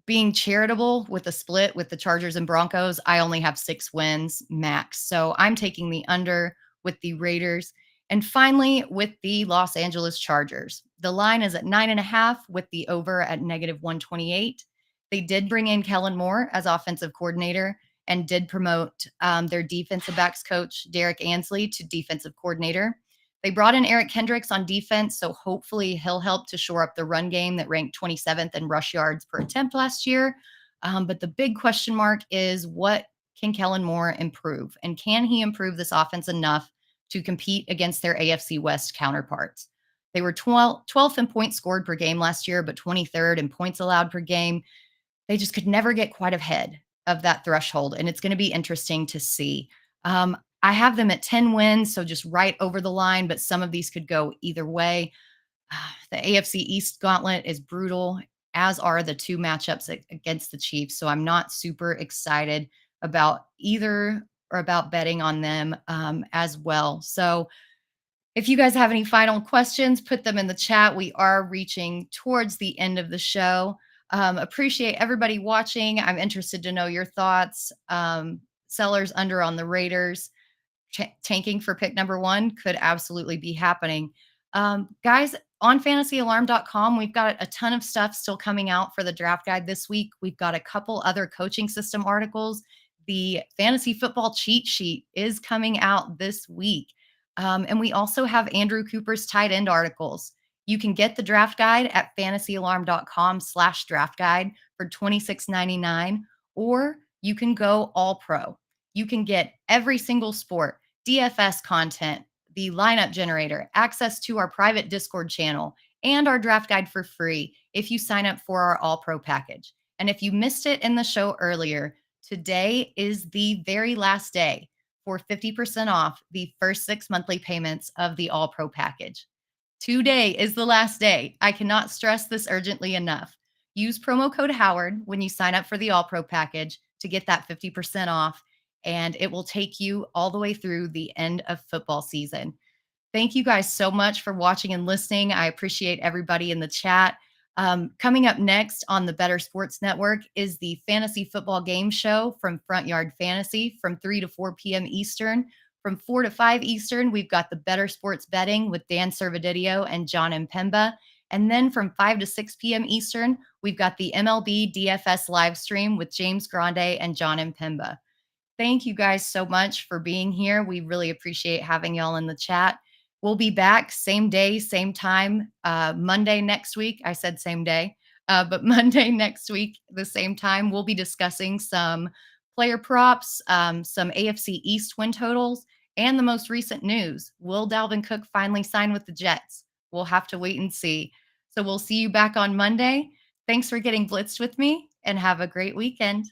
Being charitable with a split with the Chargers and Broncos, I only have 6 wins max. So I'm taking the under with the Raiders. And finally, with the Los Angeles Chargers. The line is at 9.5 with the over at negative 128. They did bring in Kellen Moore as offensive coordinator and did promote their defensive backs coach, Derek Ansley, to defensive coordinator. They brought in Eric Kendricks on defense, so hopefully he'll help to shore up the run game that ranked 27th in rush yards per attempt last year. But the big question mark is, what can Kellen Moore improve? And can he improve this offense enough to compete against their AFC West counterparts? They were 12th in points scored per game last year, but 23rd in points allowed per game. They just could never get quite ahead of that threshold, and it's going to be interesting to see. I have them at 10 wins, so just right over the line, but some of these could go either way. The AFC East gauntlet is brutal, as are the 2 matchups against the Chiefs, so I'm not super excited about either or about betting on them as well. So If you guys have any final questions, put them in the chat. We are reaching towards the end of the show. Appreciate everybody watching. I'm interested to know your thoughts. Sellers under on the Raiders. Tanking for pick number 1 could absolutely be happening. Guys, on fantasyalarm.com, we've got a ton of stuff still coming out for the draft guide this week. We've got a couple other coaching system articles. The fantasy football cheat sheet is coming out this week. And we also have Andrew Cooper's tight end articles. You can get the draft guide at fantasyalarm.com/draft guide for $26.99, or you can go all pro. You can get every single sport, DFS content, the lineup generator, access to our private Discord channel, and our draft guide for free if you sign up for our all pro package. And if you missed it in the show earlier, today is the very last day for 50% off the first 6 monthly payments of the all pro package. Today is the last day. I cannot stress this urgently enough. Use promo code Howard when you sign up for the all pro package to get that 50% off, and it will take you all the way through the end of football season. Thank you guys so much for watching and listening. I appreciate everybody in the chat. Coming up next on the Better Sports Network is the Fantasy Football Game Show from Front Yard Fantasy from 3 to 4 p.m. Eastern. From 4 to 5 Eastern, we've got the Better Sports Betting with Dan Servadidio and John Mpemba. And then from 5 to 6 p.m. Eastern, we've got the MLB DFS live stream with James Grande and John Mpemba. Thank you guys so much for being here. We really appreciate having y'all in the chat. We'll be back same day, same time, Monday next week. I said same day, but Monday next week, the same time, we'll be discussing some player props, some AFC East win totals, and the most recent news. Will Dalvin Cook finally sign with the Jets? We'll have to wait and see. So we'll see you back on Monday. Thanks for getting blitzed with me, and have a great weekend.